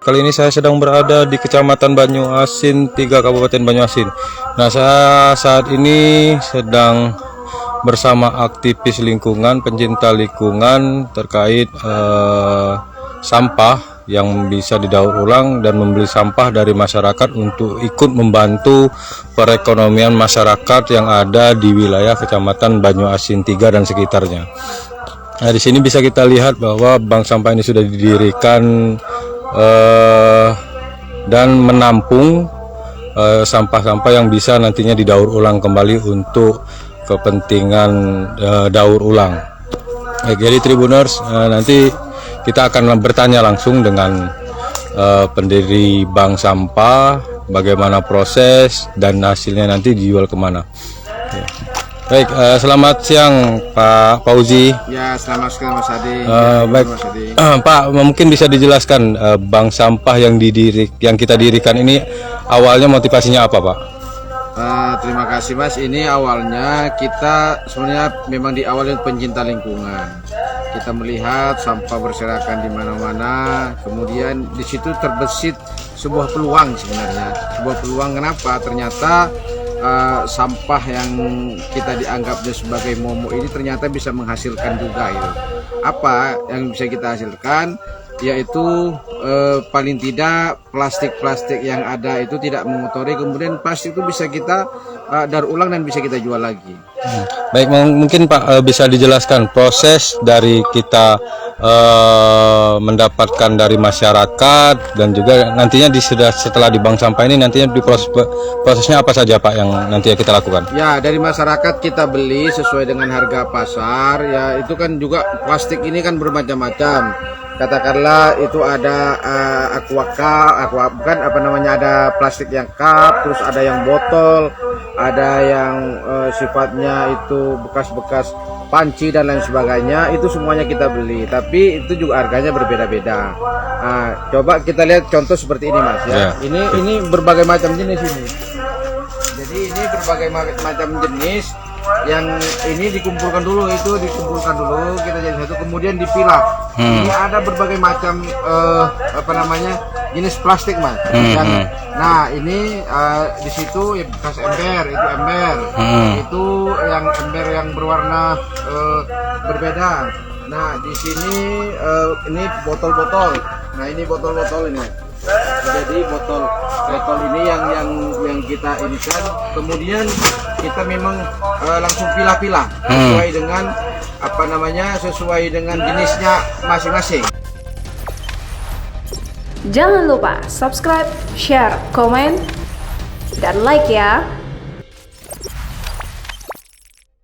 Kali ini saya sedang berada di Kecamatan Banyuasin 3, Kabupaten Banyuasin. Nah, saya saat ini sedang bersama aktivis lingkungan, pencinta lingkungan terkait sampah yang bisa didaur ulang dan membeli sampah dari masyarakat untuk ikut membantu perekonomian masyarakat yang ada di wilayah Kecamatan Banyuasin 3 dan sekitarnya. Nah, di sini bisa kita lihat bahwa bank sampah ini sudah didirikan dan menampung sampah-sampah yang bisa nantinya didaur ulang kembali untuk kepentingan daur ulang. Jadi Tribuners, nanti kita akan bertanya langsung dengan pendiri bank sampah bagaimana proses dan hasilnya nanti dijual kemana. Baik, selamat siang Pak Fauzi. Ya, selamat siang Mas Adi. Baik, Mas Adi. Pak, mungkin bisa dijelaskan bank sampah yang kita dirikan ini awalnya motivasinya apa, Pak? Terima kasih Mas. Ini awalnya kita sebenarnya memang diawali pencinta lingkungan. Kita melihat sampah berserakan di mana-mana, kemudian di situ terbesit sebuah peluang sebenarnya. Sebuah peluang kenapa? Ternyata sampah yang kita dianggapnya sebagai momok ini ternyata bisa menghasilkan juga gitu. Apa yang bisa kita hasilkan? Yaitu paling tidak plastik-plastik yang ada itu tidak mengotori, kemudian plastik itu bisa kita daur ulang dan bisa kita jual lagi. Baik, mungkin Pak bisa dijelaskan proses dari kita mendapatkan dari masyarakat dan juga nantinya setelah di bank sampah ini nantinya prosesnya apa saja Pak yang nantinya kita lakukan? Ya, dari masyarakat kita beli sesuai dengan harga pasar. Ya, itu kan juga plastik ini kan bermacam-macam. Katakanlah itu ada ada plastik yang cup, terus ada yang botol, ada yang sifatnya itu bekas-bekas panci dan lain sebagainya. Itu semuanya kita beli, tapi itu juga harganya berbeda-beda. Coba kita lihat contoh seperti ini Mas ya. Ini berbagai macam jenis ini. Jadi ini berbagai macam jenis. Yang ini dikumpulkan dulu, kita jadi satu, kemudian dipilah. Ini ada berbagai macam jenis plastik Mas. Nah ini di situ ya bekas ember, itu ember, itu yang ember yang berwarna berbeda. Nah di sini ini botol-botol. Nah ini botol-botol ini. Jadi botol ini yang kita inikan, kemudian kita memang langsung pilah-pilah sesuai dengan jenisnya masing-masing. Jangan lupa subscribe, share, komen, dan like ya.